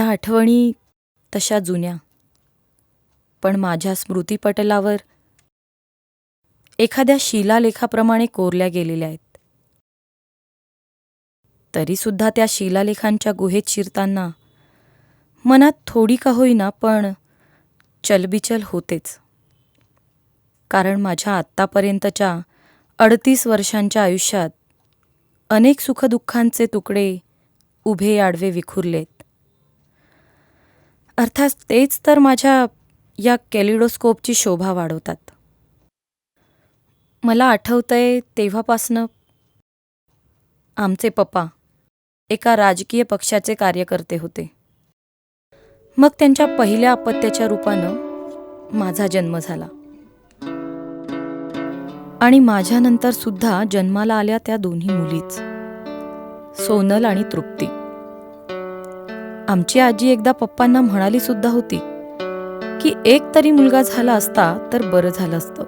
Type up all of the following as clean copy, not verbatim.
माझ्या आठवणी तशा जुन्या, पण माझ्या स्मृतिपटलावर एखाद्या शिलालेखाप्रमाणे कोरल्या गेलेल्या आहेत. तरीसुद्धा त्या शिलालेखांच्या गुहेत शिरताना मनात थोडी का होईना पण चलबिचल होतेच. कारण माझ्या आत्तापर्यंतच्या 38 वर्षांच्या आयुष्यात अनेक सुखदुःखांचे तुकडे उभे आडवे विखुरलेत. अर्थात तेच तर माझ्या या कॅलिडोस्कोपची शोभा वाढवतात. मला आठवतंय तेव्हापासनं आमचे पप्पा एका राजकीय पक्षाचे कार्यकर्ते होते. मग त्यांच्या पहिल्या अपत्याच्या रूपानं माझा जन्म झाला आणि माझ्यानंतर सुद्धा जन्माला आल्या त्या दोन्ही मुलीच, सोनल आणि तृप्ती. आमची आजी एकदा पप्पांना म्हणाली सुद्धा होती की एक तरी मुलगा झाला असता तर बरं झालं असतं,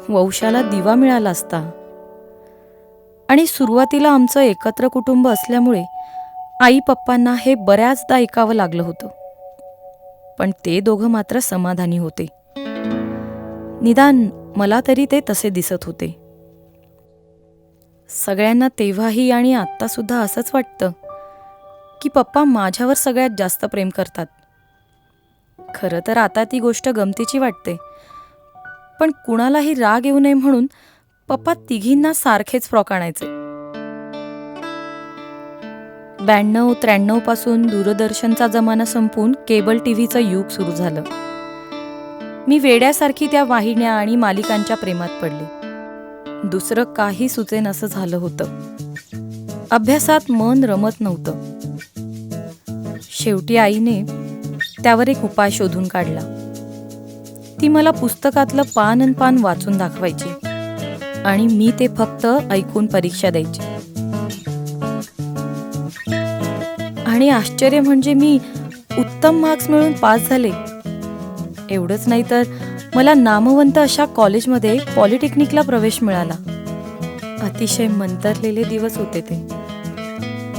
वंशाला दिवा मिळाला असता. आणि सुरुवातीला आमचं एकत्र कुटुंब असल्यामुळे आई पप्पांना हे बऱ्याचदा ऐकावं लागलं होतं. पण ते दोघं मात्र समाधानी होते. निदान मला तरी ते तसे दिसत होते. सगळ्यांना तेव्हाही आणि आत्तासुद्धा असंच वाटतं की पप्पा माझ्यावर सगळ्यात जास्त प्रेम करतात. खरं तर आता ती गोष्ट गमतीची वाटते, पण कुणालाही राग येऊ नये म्हणून पप्पा तिघींना सारखेच फ्रॉक आणायचे. 92-93 पासून दूरदर्शनचा जमाना संपून केबल टीव्हीचं युग सुरू झालं. मी वेड्यासारखी त्या वाहिन्या आणि मालिकांच्या प्रेमात पडले. दुसरं काही सुचेनासं झालं होतं. अभ्यासात मन रमत नव्हतं. शेवटी आईने त्यावर एक उपाय शोधून काढला. ती मला पुस्तकातलं पान अन पान वाचून दाखवायची आणि मी ते फक्त ऐकून परीक्षा द्यायची. आणि आश्चर्य म्हणजे मी उत्तम मार्क्स मिळवून पास झाले. एवढंच नाही तर मला नामवंत अशा कॉलेजमध्ये पॉलिटेक्निकला प्रवेश मिळाला. अतिशय मंतरलेले दिवस होते ते,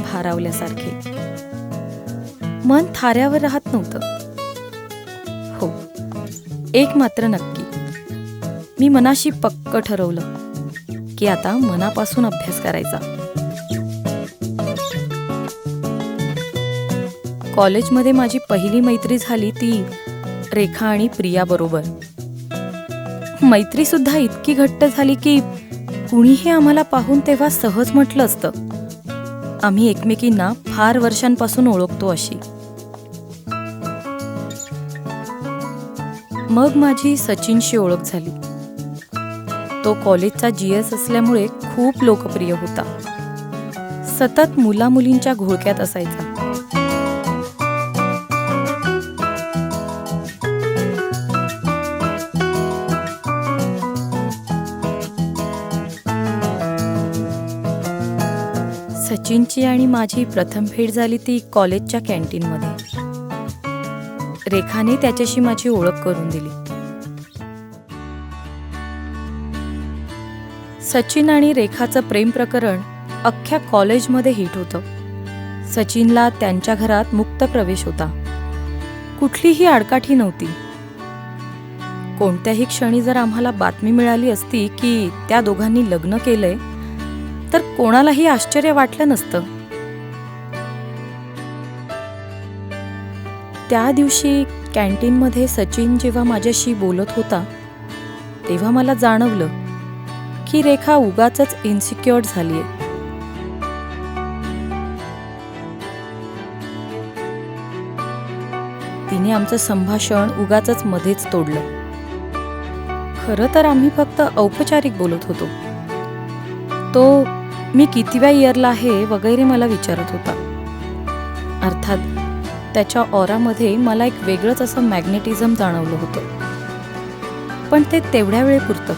भारावल्यासारखे. मन थाऱ्यावर राहत नव्हतं. हो, एक मात्र नक्की, मी मनाशी पक्क ठरवलं की आता मनापासून अभ्यास करायचा. कॉलेजमध्ये माझी पहिली मैत्री झाली ती रेखा आणि प्रिया बरोबर. मैत्री सुद्धा इतकी घट्ट झाली की कुणीही आम्हाला पाहून तेव्हा सहज म्हटलं असतं, आम्ही एकमेकींना फार वर्षांपासून ओळखतो अशी. मग माझी सचिनशी ओळख झाली. तो कॉलेजचा GS असल्यामुळे खूप लोकप्रिय होता. सतत मुलामुलींच्या घोळक्यात असायचा. सचिनची आणि माझी प्रथम भेट झाली ती कॉलेजच्या कॅन्टीनमध्ये. रेखाने त्याच्याशी माझी ओळख करून दिली. सचिन आणि रेखाचं प्रेम प्रकरण अख्ख्या कॉलेजमध्ये हिट होतं. सचिनला त्यांच्या घरात मुक्त प्रवेश होता. कुठलीही आडकाठी नव्हती. कोणत्याही क्षणी जर आम्हाला बातमी मिळाली असती की त्या दोघांनी लग्न केलंय तर कोणालाही आश्चर्य वाटलं नसतं. त्या दिवशी कॅन्टीनमध्ये सचिन जेव्हा माझ्याशी बोलत होता तेव्हा मला जाणवलं की रेखा उगाचच इन्सिक्युअर्ड झालीये. तिने आमचं संभाषण उगाचच मध्येच तोडलं. खरं तर आम्ही फक्त औपचारिक बोलत होतो. तो मी कितव्या इयरला आहे वगैरे मला विचारत होता. अर्थात त्याच्या ऑरामध्ये मला एक वेगळंच असं मॅग्नेटिझम जाणवलं होतं. पण ते तेवढ्या वेळेपुरतं.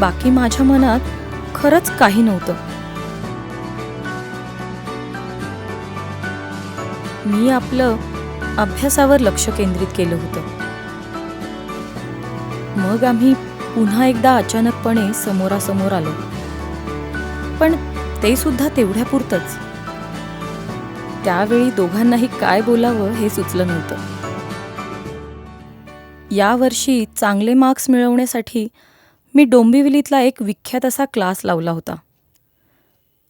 बाकी माझ्या मनात खरंच काही नव्हतं. मी आपलं अभ्यासावर लक्ष केंद्रित केलं होतं. मग आम्ही पुन्हा एकदा अचानकपणे समोरासमोर आलो. पण ते सुद्धा तेवढ्यापुरतंच. त्यावेळी दोघांनाही काय बोलावं हे सुचलं नव्हतं. यावर्षी चांगले मार्क्स मिळवण्यासाठी मी डोंबिवलीतला एक विख्यात असा क्लास लावला होता.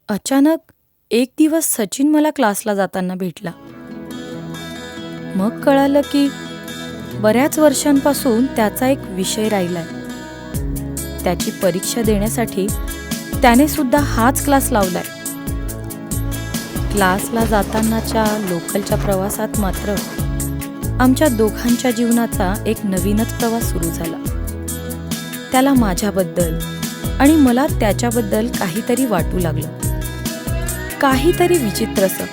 अचानक एक दिवस सचिन मला क्लासला जाताना भेटला. मग कळालं की बऱ्याच वर्षांपासून त्याचा एक विषय राहिलाय. त्याची परीक्षा देण्यासाठी त्याने सुद्धा हाच क्लास लावलाय. क्लासला जातानाच्या लोकलच्या प्रवासात मात्र आमच्या दोघांच्या जीवनाचा एक नवीनच प्रवास सुरू झाला. त्याला माझ्याबद्दल आणि मला त्याच्याबद्दल काहीतरी वाटू लागलं. काहीतरी विचित्रसं,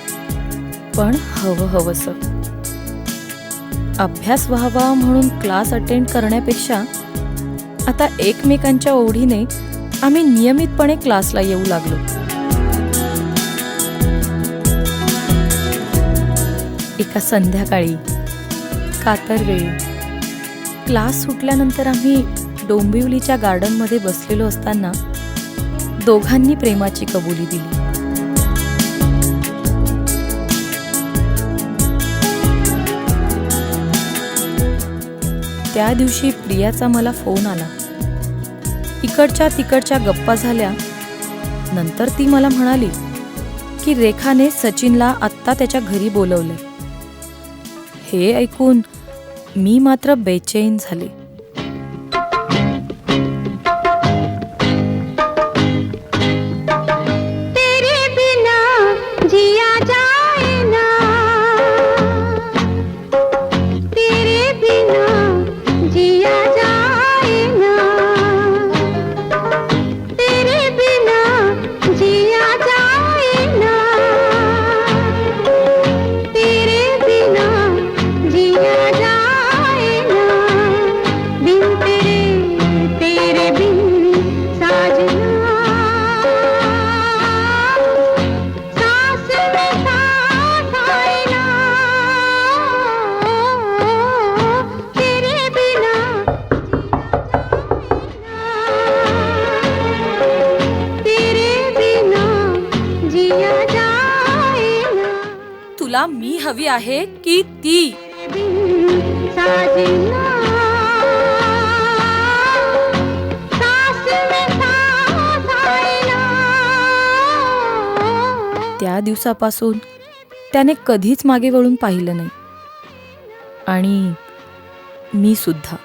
पण हवंहवंसं. अभ्यास व्हावा म्हणून क्लास अटेंड करण्यापेक्षा आता एकमेकांच्या ओढीने आम्ही नियमितपणे क्लासला येऊ लागलो. एका संध्याकाळी कातर वेळी क्लास सुटल्यानंतर आम्ही डोंबिवलीच्या गार्डनमध्ये बसलेलो असताना दोघांनी प्रेमाची कबुली दिली. त्या दिवशी प्रियाचा मला फोन आला. इकडच्या तिकडच्या गप्पा झाल्या. नंतर ती मला म्हणाली की रेखाने सचिनला आत्ता त्याच्या घरी बोलवले. हे ऐकून मी मात्र बेचैन झाले. तुला मी हवी आहे की ती? त्या दिवसापासून त्याने कधीच मागे वळून पाहिलं नाही आणि मी सुद्धा.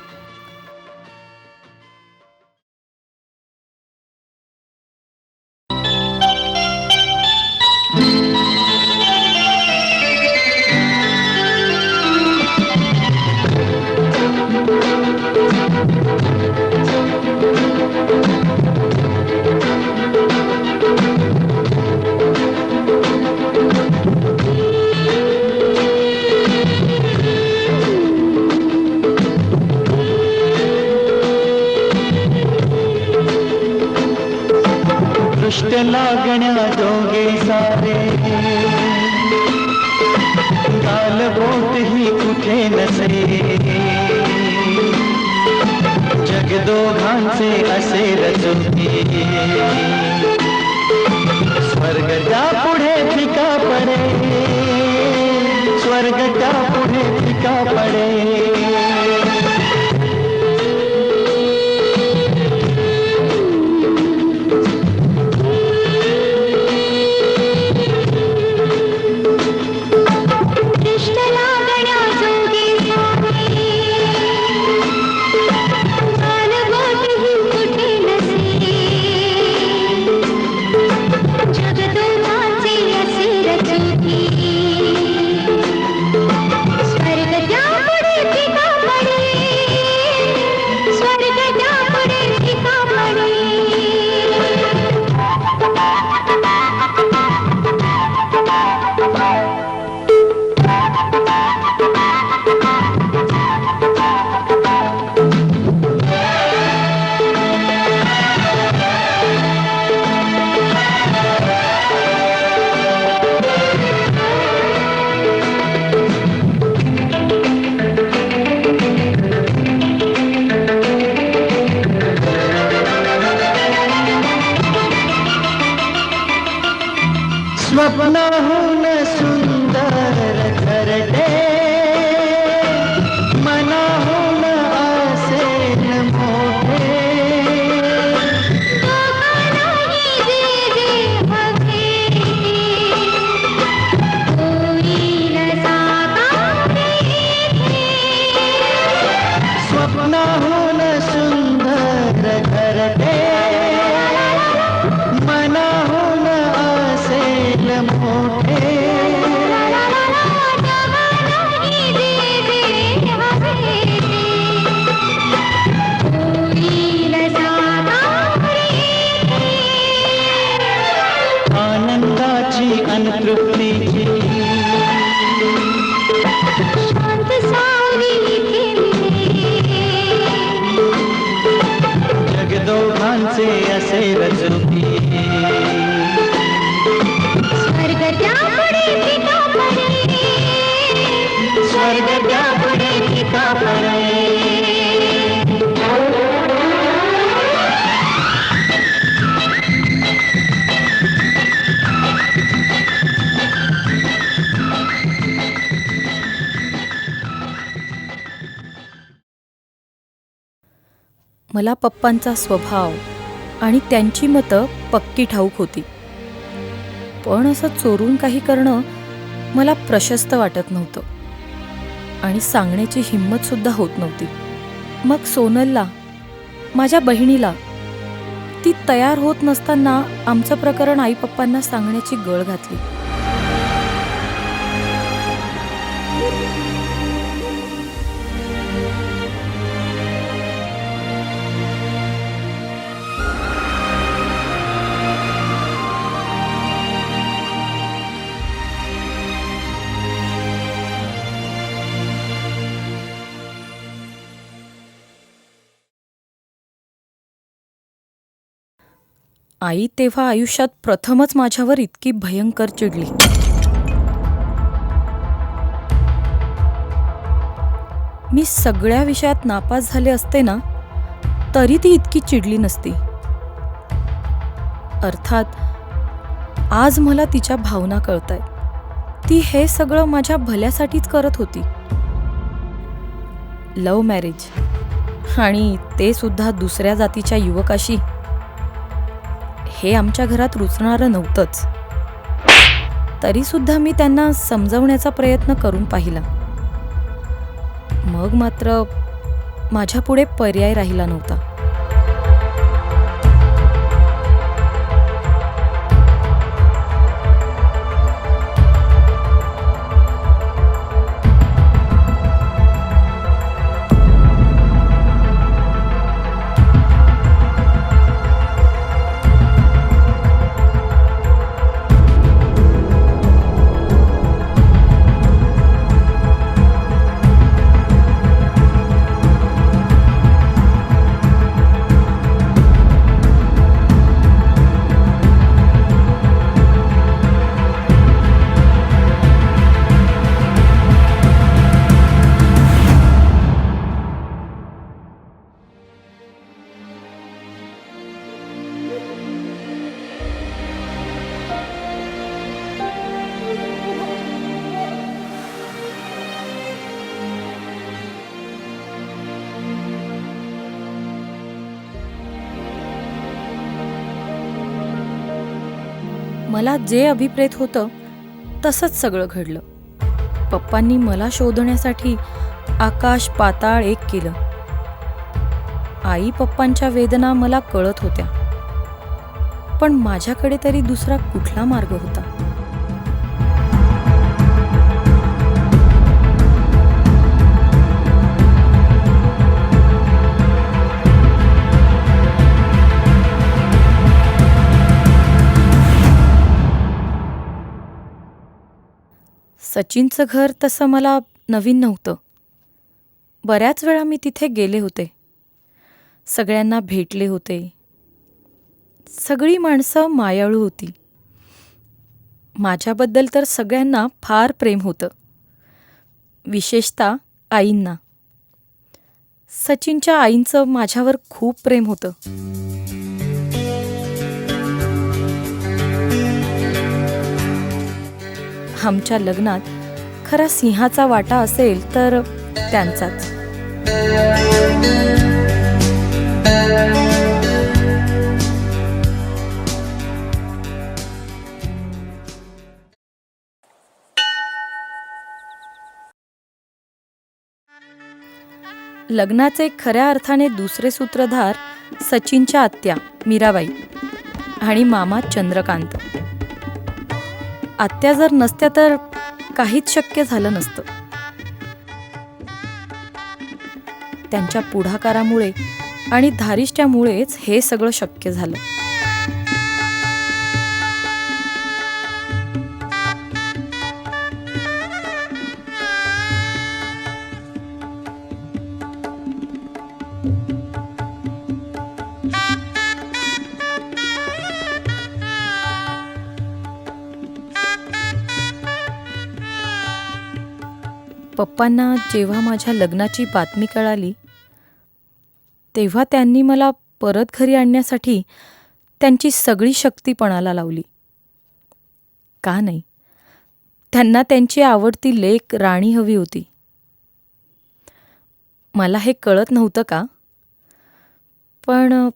दृष्ट लागण्या दोघे सारे, गालबोट ही कुठे नसे, जग दोघांचे असे रचुते, स्वर्ग त्या पुढे फिका पडे, स्वर्ग त्या पुढे फिका पडे. स्वर्ग त्या पुढे स्वप्नाहून सुंदर घरटे मनाहून असेल मोठे आनंदाची अनतृप्तीची जगदोघांचे असेल चुकी स्वर्ग त्यापुढे फिका पडे मला पप्पांचा स्वभाव आणि त्यांची मतं पक्की ठाऊक होती. पण असं चोरून काही करणं मला प्रशस्त वाटत नव्हतं आणि सांगण्याची हिंमतसुद्धा होत नव्हती. मग सोनलला, माझ्या बहिणीला, ती तयार होत नसताना आमचं प्रकरण आई पप्पांना सांगण्याची गळ घातली. आई तेव्हा आयुष्यात प्रथमच माझ्यावर इतकी भयंकर चिडली. मी सगळ्या विषयात नापास झाले असते ना, तरी ती इतकी चिडली नसती. अर्थात आज मला तिच्या भावना कळतायत. ती हे सगळं माझ्या भल्यासाठीच करत होती. लव्ह मॅरेज, आणि ते सुद्धा दुसऱ्या जातीच्या युवकाशी, हे आमच्या घरात रुचणारं नव्हतंच. तरीसुद्धा मी त्यांना समजवण्याचा प्रयत्न करून पाहिला. मग मात्र माझ्यापुढे पर्याय राहिला नव्हता. मला जे अभिप्रेत होतं तसंच सगळं घडलं. पप्पांनी मला शोधण्यासाठी आकाश पाताळ एक केलं. आई पप्पांच्या वेदना मला कळत होत्या, पण माझ्याकडे तरी दुसरा कुठला मार्ग होता? सचिनचं घर तसं मला नवीन नव्हतं. बऱ्याच वेळा मी तिथे गेले होते, सगळ्यांना भेटले होते. सगळी माणसं मायाळू होती. माझ्याबद्दल तर सगळ्यांना फार प्रेम होतं, विशेषतः आईंना. सचिनच्या आईंचं माझ्यावर खूप प्रेम होतं. आमच्या लग्नात खरा सिंहाचा वाटा असेल तर त्यांचाच. लग्नाचे खऱ्या अर्थाने दुसरे सूत्रधार सचिनच्या आत्या मीराबाई आणि मामा चंद्रकांत. आत्या जर नसत्या तर काहीच शक्य झालं नसतं. त्यांच्या पुढाकारामुळे आणि धारिष्ट्यामुळेच हे सगळं शक्य झालं. पप्पांना जेव्हा माझ्या लग्नाची बातमी कळाली तेव्हा त्यांनी मला परत घरी आणण्यासाठी त्यांची सगळी शक्ती पणाला लावली. का नाही, त्यांना त्यांची आवडती लेक राणी हवी होती. मला हे कळत नव्हतं का? पण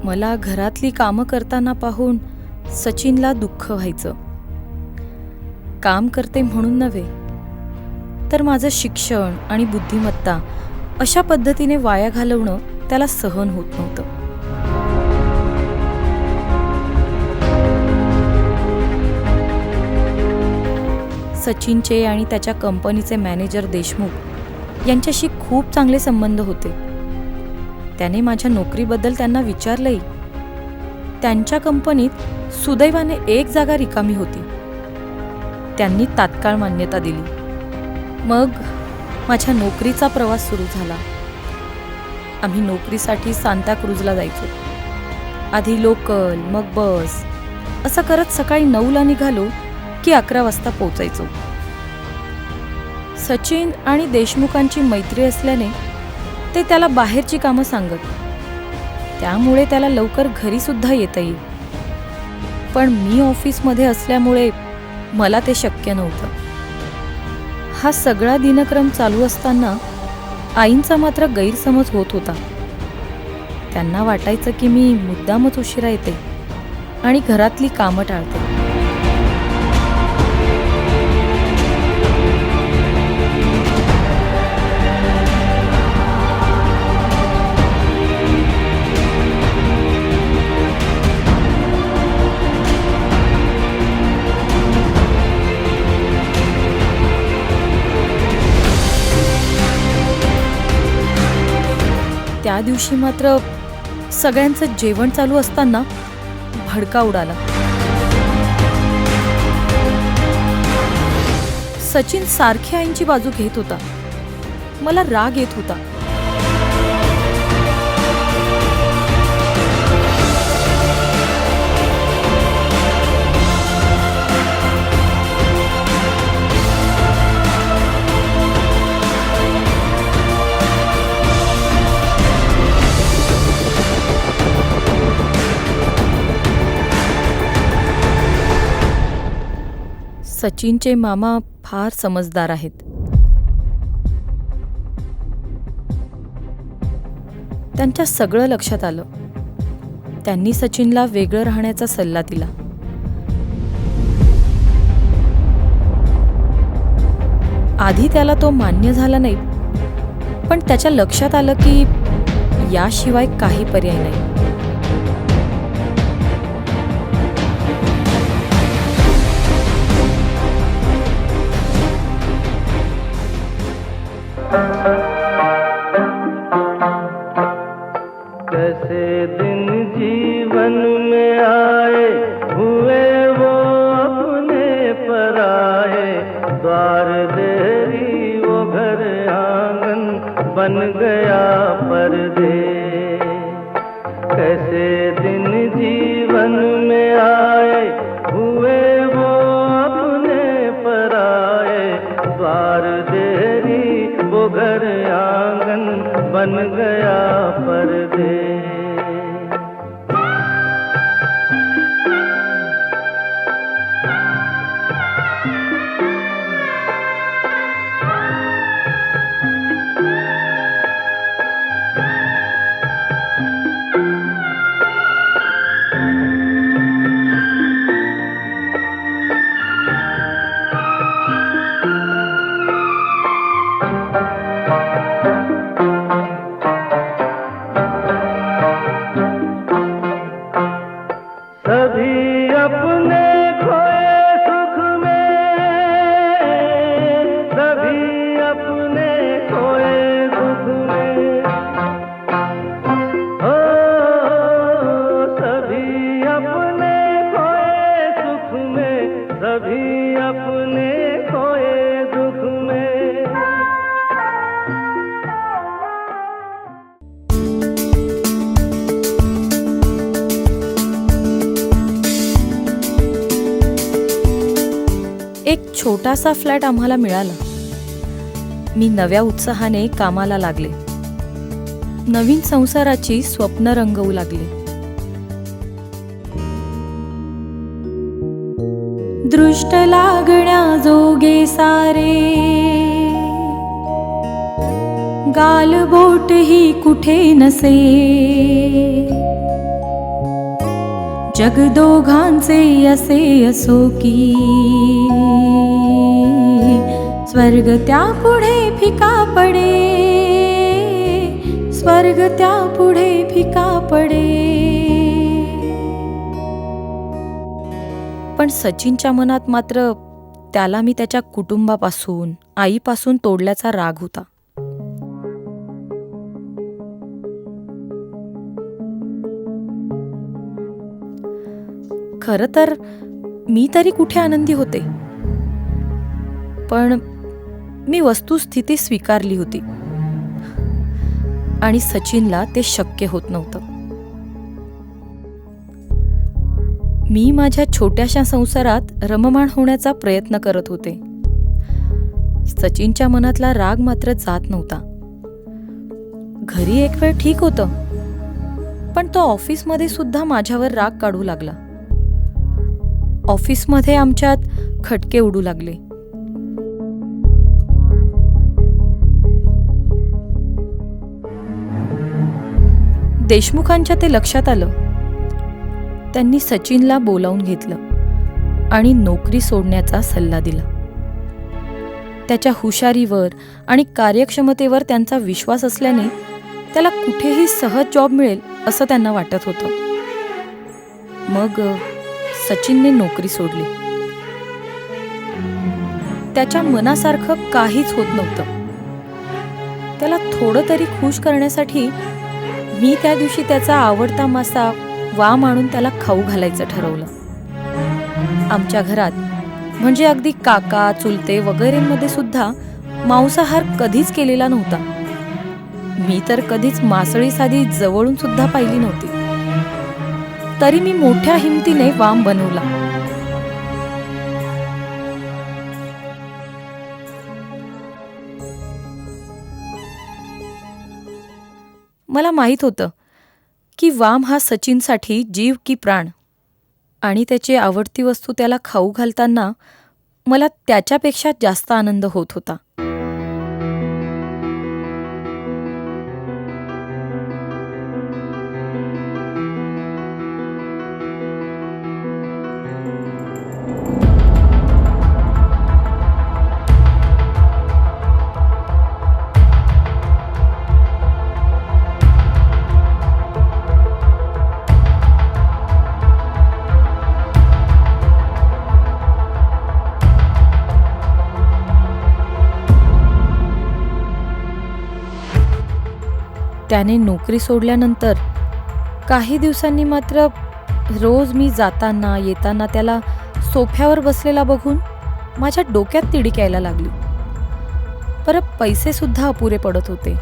मला घरातली कामं करताना पाहून सचिनला दुःख व्हायचं. काम करते म्हणून नव्हे, तर माझं शिक्षण आणि बुद्धिमत्ता अशा पद्धतीने वाया घालवणं त्याला सहन होत नव्हतं. सचिनचे आणि त्याच्या कंपनीचे मॅनेजर देशमुख यांच्याशी खूप चांगले संबंध होते. त्याने माझ्या नोकरीबद्दल त्यांना विचारलंही. त्यांच्या कंपनीत सुदैवाने एक जागा रिकामी होती. त्यांनी तात्काळ मान्यता दिली. मग माझ्या नोकरीचा प्रवास सुरू झाला. आम्ही नोकरीसाठी सांताक्रूजला जायचो. आधी लोकल, मग बस, असं करत सकाळी 9ला निघालो की 11 वाजता पोचायचो. सचिन आणि देशमुखांची मैत्री असल्याने ते त्याला बाहेरची कामं सांगत, त्यामुळे त्याला लवकर घरी सुद्धा येता येईल. पण मी ऑफिसमध्ये असल्यामुळे मला ते शक्य नव्हतं. हा सगळा दिनक्रम चालू असताना आईंचा मात्र गैरसमज होत होता. त्यांना वाटायचं की मी मुद्दामच उशिरा येते आणि घरातली कामं टाळते. त्या दिवशी मात्र सगळ्यांचं जेवण चालू असताना भडका उडाला. सचिन सारखी आईंची बाजू घेत होता. मला राग येत होता. सचिनचे मामा फार समजदार आहेत. त्यांच्या सगळं लक्षात आलं. त्यांनी सचिनला वेगळं राहण्याचा सल्ला दिला. आधी त्याला तो मान्य झाला नाही, पण त्याच्या लक्षात आलं की याशिवाय काही पर्याय नाही. कैसे दिन जीवन में आए, हुए वो अपने पराए, द्वार देरी वो घर आंगन बन गया परदेस. कैसे दिन जीवन में आए, हुए वो अपने पराए, द्वार देरी वो घर आंगन बन गया परदेस. सभी अपने खोए सुख में, सभी अपने खोए दुख में, हो सभी अपने खोए सुख में, सभी अपने खोए दुख में. एक छोटासा फ्लॅट आम्हाला मिळाला. मी नव्या उत्साहाने कामाला लागले. नवीन संसाराची स्वप्न रंगवू लागले. दृष्ट लागण्या जोगे सारे, गालबोट ही कुठे नसे, जग दोघांचे असे असो की, स्वर्ग त्या पुढे फिका पडे, स्वर्ग त्या पुढे फिका पडे. पण सचिनच्या मनात मात्र त्याला मी त्याच्या कुटुंबापासून, आईपासून तोडल्याचा राग होता. खरं तर मी तरी कुठे आनंदी होते, पण मी वस्तुस्थिती स्वीकारली होती आणि सचिनला ते शक्य होत नव्हतं. मी माझ्या छोट्याशा संसारात रममाण होण्याचा प्रयत्न करत होते. सचिनच्या मनातला राग मात्र जात नव्हता. घरी एक वेळ ठीक होतं, पण तो ऑफिसमध्ये सुद्धा माझ्यावर राग काढू लागला. ऑफिसमध्ये आमच्यात खटके उडू लागले. देशमुखांच्या ते लक्षात आलं. त्यांनी सचिनला बोलावून घेतलं आणि नोकरी सोडण्याचा सल्ला दिला. त्याच्या हुशारीवर आणि कार्यक्षमतेवर त्यांचा विश्वास असल्याने त्याला कुठेही सहज जॉब मिळेल असं त्यांना वाटत होतं. मग सचिनने नोकरी सोडली. त्याच्या मनासारखं काहीच होत नव्हतं. त्याला थोडं तरी खुश करण्यासाठी मी त्या दिवशी त्याचा आवडता मासा वाम आणून त्याला खाऊ घालायचं ठरवलं. आमच्या घरात म्हणजे अगदी काका, चुलते वगैरेंमध्ये सुद्धा मांसाहार कधीच केलेला नव्हता. मी तर कधीच मासळी साधी जवळून सुद्धा पाहिली नव्हती. तरी मी मोठ्या हिमतीने वाम बनवला. मला माहीत होतं की वाम हा सचिनसाठी जीव की प्राण, आणि त्याची आवडती वस्तू त्याला खाऊ घालताना मला त्याच्यापेक्षा जास्त आनंद होत होता. त्याने नोकरी सोडल्यानंतर काही दिवसांनी मात्र रोज मी जाताना येताना त्याला सोफ्यावर बसलेला बघून माझ्या डोक्यात तिडीक यायला लागली. परत पैसे सुद्धा अपुरे पडत होते.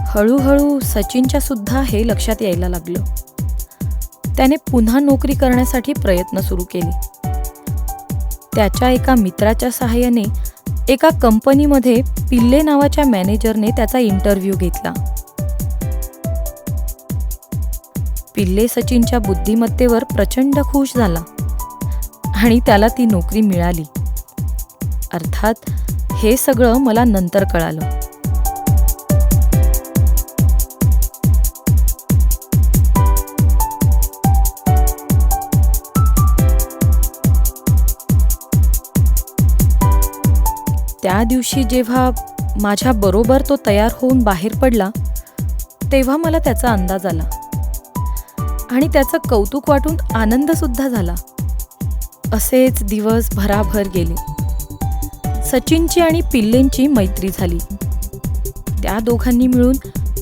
हळूहळू सचिनच्या सुद्धा हे लक्षात यायला लागलं. त्याने पुन्हा नोकरी करण्यासाठी प्रयत्न सुरू केले. त्याच्या एका मित्राच्या सहाय्याने एका कंपनीमध्ये पिल्ले नावाच्या मॅनेजरने त्याचा इंटरव्ह्यू घेतला. पिल्ले सचिनच्या बुद्धिमत्तेवर प्रचंड खुश झाला आणि त्याला ती नोकरी मिळाली. अर्थात हे सगळं मला नंतर कळालं. त्या दिवशी जेव्हा माझ्या बरोबर तो तयार होऊन बाहेर पडला तेव्हा मला त्याचा अंदाज आला आणि त्याचं कौतुक वाटून आनंद सुद्धा झाला. असेच दिवस भराभर गेले. सचिनची आणि पिल्लेंची मैत्री झाली. त्या दोघांनी मिळून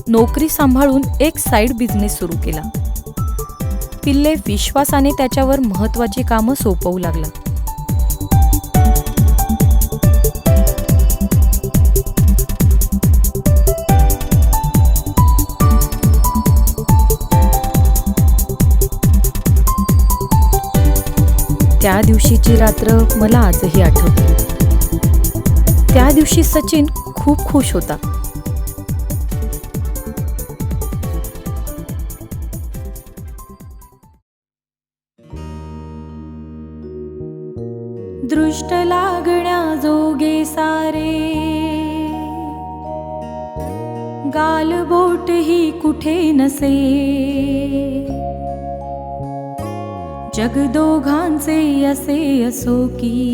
नोकरी सांभाळून एक साईड बिझनेस सुरू केला. पिल्ले विश्वासाने त्याच्यावर महत्त्वाची कामं सोपवू लागला. त्या दिवशीची रात्र मला आजही आठवते. त्या दिवशी सचिन खूप खुश होता. दृष्ट लागण्या जोगे सारे गालबोट ही कुठे नसे. जग दोघांचे असे असो की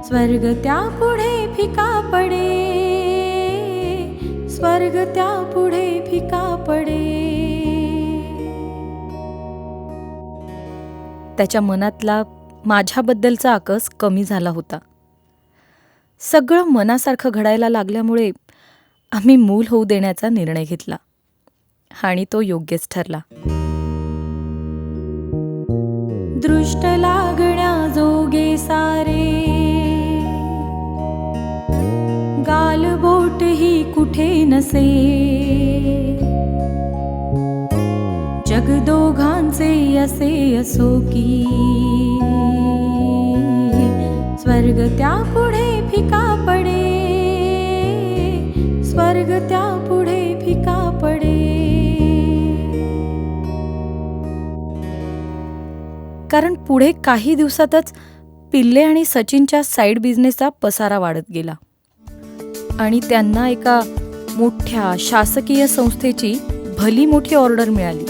स्वर्ग त्या पुढे फिका पडे. स्वर्ग त्या पुढे फिका पडे. त्याच्या मनातला माझ्याबद्दलचा आकस कमी झाला होता. सगळं मनासारखं घडायला लागल्यामुळे आम्ही मूल होऊ देण्याचा निर्णय घेतला आणि तो योग्यच ठरला. दृष्ट लागण्या जोगे सारे गालबोट ही कुठे नसे. जग दोघांचे असे असो की स्वर्ग त्या पुढे फिका पडे. स्वर्ग त्या पुढे फिका पडे. कारण पुढे काही दिवसातच पिल्ले आणि सचिनच्या साईड बिझनेसचा पसारा वाढत गेला आणि त्यांना एका मोठ्या शासकीय संस्थेची भली मोठी ऑर्डर मिळाली.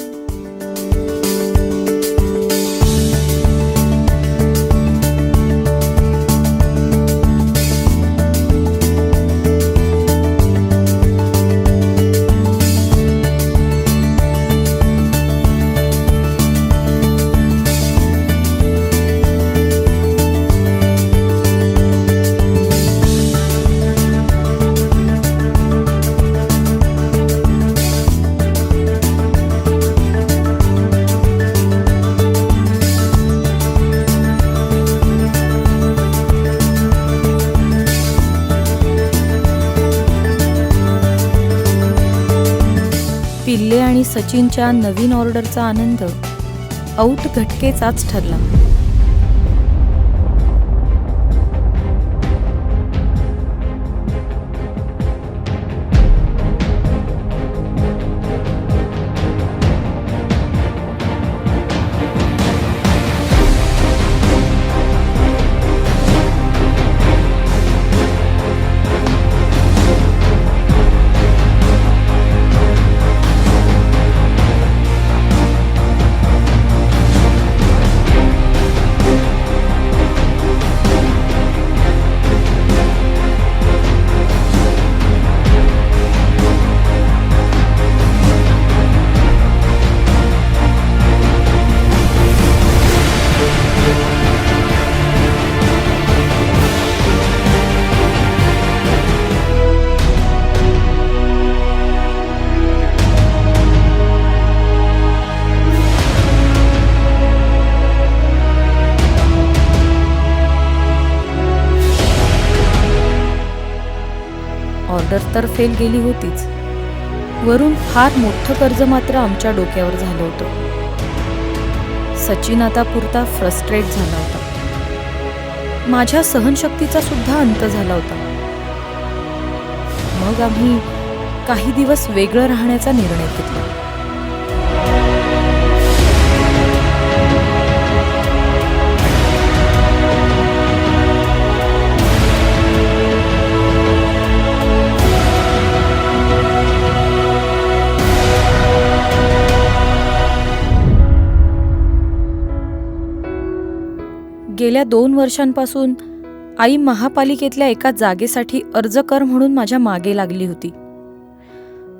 भिले आणि सचिनच्या नवीन ऑर्डरचा आनंद औट घटकेचाच ठरला. ऑर्डर तर फेल गेली होतीच, वरून फार मोठं कर्ज मात्र आमच्या डोक्यावर झालं होतं. सचिन आता पुरता फ्रस्ट्रेट झाला होता. माझ्या सहनशक्तीचा सुद्धा अंत झाला होता. मग आम्ही काही दिवस वेगळं राहण्याचा निर्णय घेतला. गेल्या 2 वर्षांपासून आई महापालिकेतल्या एका जागेसाठी अर्ज कर म्हणून माझ्या मागे लागली होती,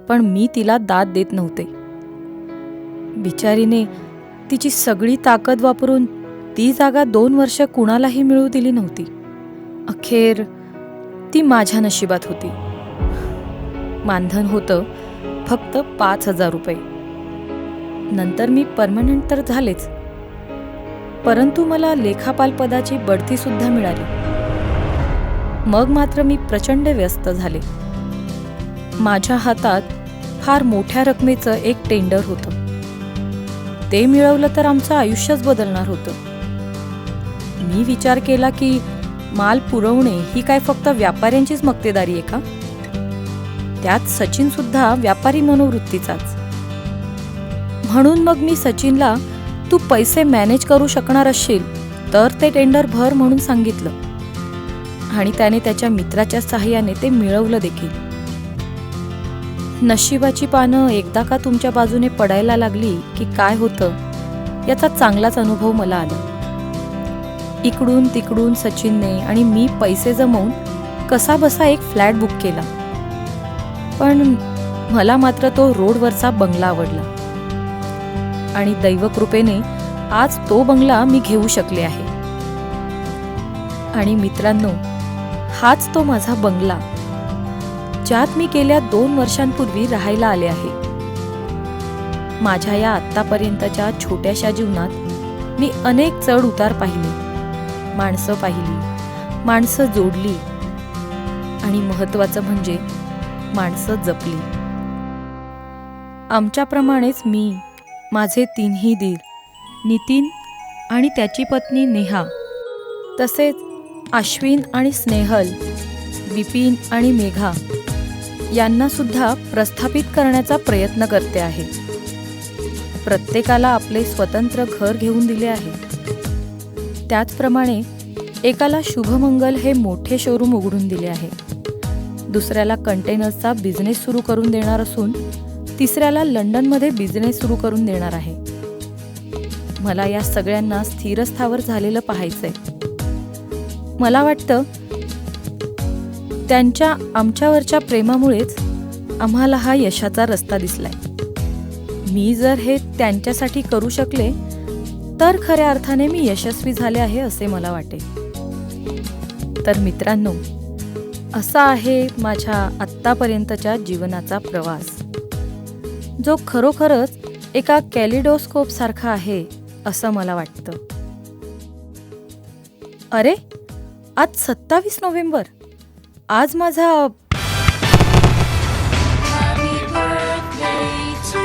पण मी तिला दाद देत नव्हते. बिचारीने तिची सगळी ताकद वापरून ती जागा 2 वर्ष कुणालाही मिळू दिली नव्हती. अखेर ती माझ्या नशिबात होती. मानधन होतं फक्त 5,000 रुपये. नंतर मी परमनंट तर झालेच, परंतु मला लेखापाल पदाची बढती सुद्धा मिळाली. मग मात्र मी प्रचंड व्यस्त झाले. माझ्या हातात फार मोठ्या रकमेचं एक टेंडर होतं. ते मिळवलं तर आमचं आयुष्यच बदलणार होतं. मी विचार केला की माल पुरवणे ही काय फक्त व्यापाऱ्यांचीच मक्तेदारी आहे का? त्यात सचिन सुद्धा व्यापारी मनोवृत्तीचाच. म्हणून मग मी सचिनला, तू पैसे मॅनेज करू शकणार असशील तर ते टेंडर भर म्हणून सांगितलं, आणि त्याने त्याच्या मित्राच्या सहाय्याने ते मिळवलं देखील. नशिबाची पानं एकदा का तुमच्या बाजूने पडायला लागली की काय होतं याचा चांगलाच अनुभव मला आला. इकडून तिकडून सचिनने आणि मी पैसे जमवून कसा बसा एक फ्लॅट बुक केला, पण मला मात्र तो रोडवरचा बंगला आवडला. आणि दैवकृपेने आज तो बंगला मी घेऊ शकले आहे. आणि मित्रांनो, हाच तो माझा बंगला, ज्यात मी गेल्या 2 वर्षांपूर्वी राहायला आले आहे. माझ्या या आत्तापर्यंतच्या छोट्याशा जीवनात मी अनेक चढ उतार पाहिले, माणसं पाहिली, माणसं जोडली, आणि महत्त्वाचं म्हणजे माणसं जपली. आमच्याप्रमाणेच मी, माझे 3ही दीर नितीन आणि त्याची पत्नी नेहा, तसेच अश्विन आणि स्नेहल, विपिन आणि मेघा यांना सुद्धा प्रस्थापित करण्याचा प्रयत्न करते आहे. प्रत्येकाला आपले स्वतंत्र घर घेऊन दिले आहे. त्याचप्रमाणे एकाला शुभमंगल हे मोठे शोरूम उघडून दिले आहे, दुसऱ्याला कंटेनर्सचा बिझनेस सुरू करून देणार असून तिसऱ्याला लंडनमध्ये बिझनेस सुरू करून देणार आहे. मला या सगळ्यांना स्थिरस्थावर झालेलं पाहायचंय. मला वाटतं त्यांच्या आमच्यावरच्या प्रेमामुळेच आम्हाला हा यशाचा रस्ता दिसलाय. मी जर हे त्यांच्यासाठी करू शकले तर खऱ्या अर्थाने मी यशस्वी झाले आहे असे मला वाटेल. तर मित्रांनो, असा आहे माझ्या आत्तापर्यंतच्या जीवनाचा प्रवास, जो खरोखरच एका कॅलिडोस्कोप सारखा आहे असं मला वाटतं. अरे, आज 27 नोव्हेंबर. आज माझा Happy birthday to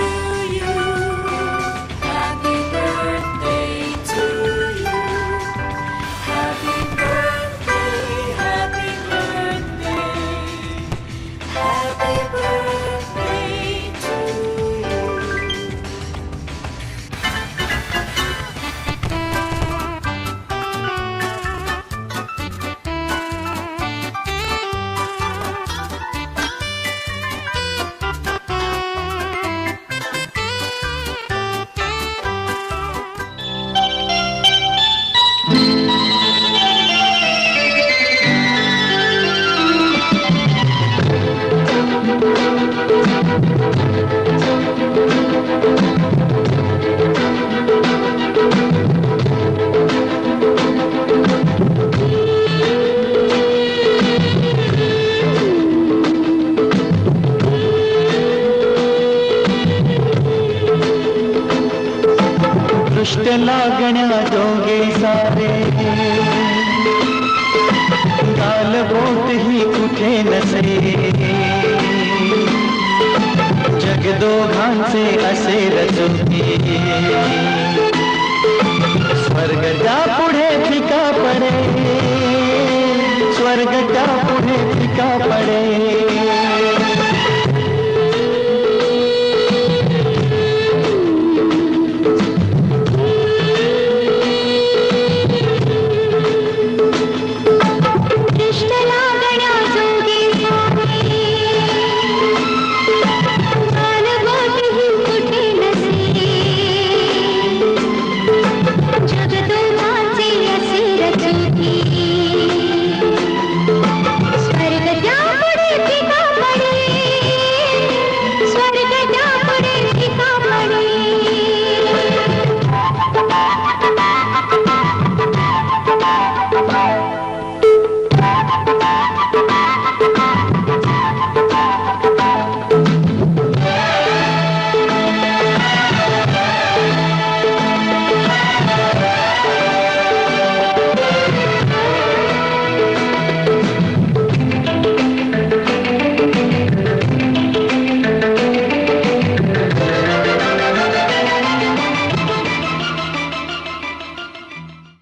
दृष्ट लागण्या जोगे सारे गालबोट ही कुठे नसे जग दोघांचे असे रचुके